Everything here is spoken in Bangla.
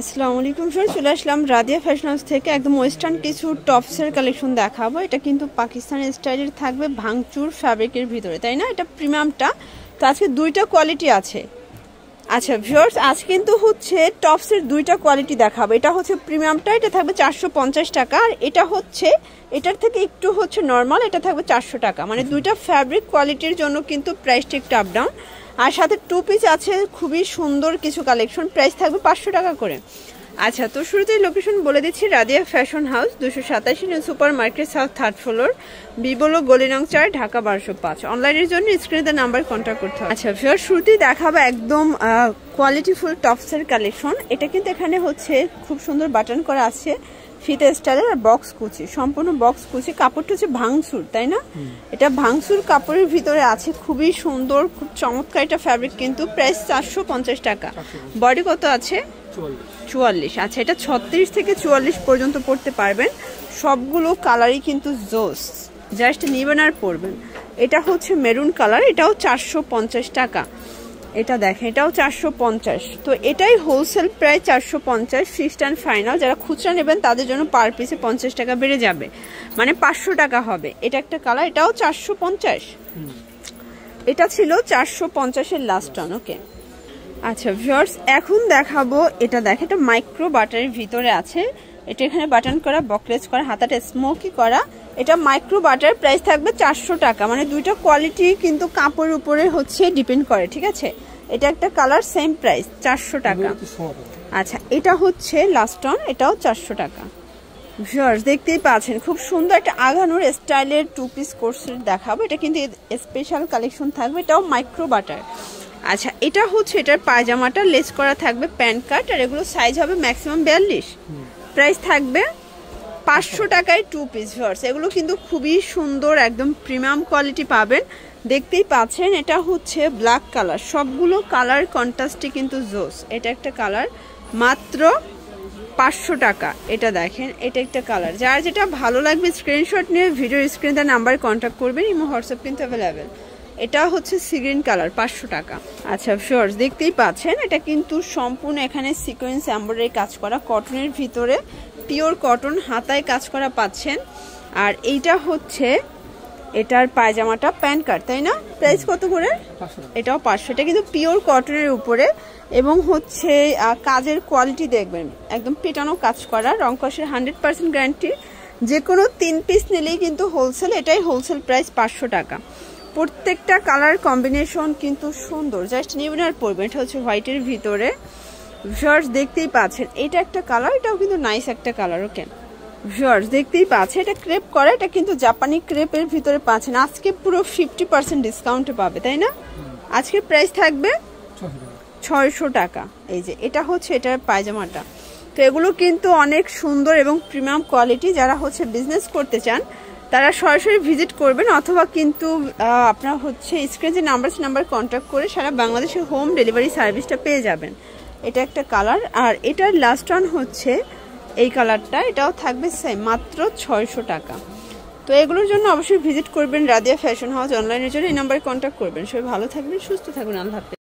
আসসালামু আলাইকুম স্যার, চলে আসলাম রাদিয়া ফ্যাশন হাউস থেকে। একদম ওয়েস্টার্ন কিছু টপসের কালেকশন দেখাবো। এটা কিন্তু পাকিস্তানি স্টাইলের থাকবে, ভাঙচুর ফ্যাব্রিকের ভিতরে, তাই না? এটা প্রিমিয়ামটা। তো আজকে দুইটা কোয়ালিটি আছে। আচ্ছা ভিউয়ার্স, আজ কিন্তু হচ্ছে টপসের দুইটা কোয়ালিটি দেখাবো। এটা হচ্ছে প্রিমিয়ামটা, এটা থাকবে 450 টাকা। আর এটা হচ্ছে এটার থেকে একটু হচ্ছে নর্মাল, এটা থাকবে 400 টাকা। মানে দুইটা ফ্যাব্রিক কোয়ালিটির জন্য কিন্তু প্রাইসটা একটু আপ ডাউন। আর সাথে টু পিস আছে, খুবই সুন্দর কিছু কালেকশন, প্রাইস থাকবে 500 টাকা করে। আচ্ছা, তো শুরুতেই লোকেশন বলে দিচ্ছি, Radia fashion house 287 new super market, south third floor, বিবলো গলি নং 4, ঢাকা 1205। অনলাইনের জন্য স্ক্রিনে নাম্বার কন্ট্যাক্ট করতে হবে। আচ্ছা ভিউয়ার, শুরুতেই দেখাবো একদম কোয়ালিটিফুল টপসের কালেকশন। এটা কিন্তু এখানে হচ্ছে খুব সুন্দর বাটন করা আছে, ফিতে স্টাইলের, আর বক্স কুচি, সম্পূর্ণ বক্স কুচি। কাপড়টা হচ্ছে ভাঙসুর, তাই না? এটা ভাঙসুর কাপড়ের ভিতরে আছে, খুবই সুন্দর, খুব চমৎকার এটা ফ্যাব্রিক। কিন্তু প্রাইস 450 টাকা। বডি কত আছে? 44। আচ্ছা, এটা 36 থেকে 44 পর্যন্ত পড়তে পারবেন। সবগুলো কালারই কিন্তু জোস, জাস্ট নিবেন আর পরবেন। এটা হচ্ছে মেরুন কালার, এটাও 450 টাকা। এটা দেখেন, এটাও 450। তো এটাই হোলসেল প্রায় 450, ফিক্সড অ্যান্ড ফাইনাল। যারা খুচরা নেবেন তাদের জন্য পার পিসে 50 টাকা বেড়ে যাবে, মানে 500 টাকা হবে। এটা একটা কালার, এটাও 450। এটা ছিল 450-এর লাস্ট অন। ওকে আচ্ছা ভিউয়ার্স, এখন দেখাবো এটা। দেখেন, এটা মাইক্রো বাটারের ভিতরে আছে। এটা এখানে বাটন করা, বকলেস করা, হাতাটা স্মোকি করা। এটা মাইক্রো বাটার, প্রাইস থাকবে 400 টাকা। মানে দুইটা কোয়ালিটি কিন্তু কাপড়ের উপরে হচ্ছে ডিপেন্ড করে, ঠিক আছে? এটা একটা কালার, সেম প্রাইস 400 টাকা। আচ্ছা, এটা হচ্ছে লাস্ট অন, এটাও 400 টাকা। ভিউয়ার্স দেখতেই পাচ্ছেন, খুব সুন্দর একটা আঘানোর স্টাইলের টু পিস কোর্সের দেখাবো। এটা কিন্তু স্পেশাল কালেকশন থাকবে, এটাও মাইক্রো বাটার। আচ্ছা, এটা হচ্ছে এটার পায়জামাটা লেস করা থাকবে, প্যান্ট কাট, আর এগুলো সাইজ হবে ম্যাক্সিমাম 42। প্রাইস থাকবে 500 টাকায় টু পিস। ভিউয়ার্স এগুলো কিন্তু খুবই সুন্দর, একদম প্রিমিয়াম কোয়ালিটি পাবেন। দেখতেই পাচ্ছেন, এটা হচ্ছে ব্ল্যাক কালার, সবগুলো কালার কন্ট্রাস্টে কিন্তু জোস। এটা একটা কালার, মাত্র 500 টাকা। এটা দেখেন, এটা একটা কালার। যার যেটা ভালো লাগবে স্ক্রিনশট নিয়ে ভিডিওর স্ক্রিনে তার নাম্বারে কন্ট্যাক্ট করবেন। ইমো হোয়াটসঅ্যাপ কিন্তু অ্যাভেলেবেল। এটা হচ্ছে সি গ্রিন কালার, 500 টাকা। আচ্ছা ভিউয়ার্স দেখতেই পাচ্ছেন, এটা কিন্তু সম্পূর্ণ এখানে সিকোয়েন্স এমব্রয়ডারি কাজ করা, কটনের ভিতরে, পিওর কটন, হাতায় কাজ করা পাচ্ছেন। আর এইটা হচ্ছে এটার পায়জামাটা প্যান্ট কাট, তাই না? প্রাইস কত করে? এটাও 500। এটা কিন্তু পিওর কটনের উপরে, এবং হচ্ছে কাজের কোয়ালিটি দেখবেন, একদম পেটানো কাজ করা, রং কষের 100% গ্যারান্টি। যে কোনো 3 পিস নিলেই কিন্তু হোলসেল। এটাই হোলসেল প্রাইস 500 টাকা। প্রত্যেকটা কালার কম্বিনেশন কিন্তু সুন্দর, জাস্ট নিবেন আর পরবেন। এটা হচ্ছে হোয়াইটের ভিতরে। ভিউয়ার্স দেখতেই পাচ্ছেন, এটা একটা কালার, এটাও কিন্তু নাইস একটা কালার। ওকে ভিউয়ার্স দেখতেই পাচ্ছেন, এটা ক্রেপ করা, এটা কিন্তু জাপানি ক্রেপের ভিতরে পাচ্ছেন। আজকে পুরো 50% ডিসকাউন্টে পাবে, তাই না? আজকে প্রাইস থাকবে 600 টাকা। এই যে এটা হচ্ছে এটার পায়জামাটা। তো এগুলো কিন্তু অনেক সুন্দর এবং প্রিমিয়াম কোয়ালিটি। যারা হচ্ছে বিজনেস করতে চান তারা সরাসরি ভিজিট করবেন, অথবা কিন্তু আপনারা হচ্ছে স্ক্রিনে যে নাম্বার কন্ট্যাক্ট করে সারা বাংলাদেশে হোম ডেলিভারি সার্ভিসটা পেয়ে যাবেন। এটা একটা কালার। আর এটার লাস্ট ওয়ান হচ্ছে এই কালারটা, এটাও থাকবে সেম, মাত্র 600 টাকা। তো এগুলোর জন্য অবশ্যই ভিজিট করবেন রাদিয়া ফ্যাশন হাউস। অনলাইনের জন্য এই নাম্বারে কন্ট্যাক্ট করবেন। সবাই ভালো থাকবেন, সুস্থ থাকবেন, আল্লাহ হাফেজ।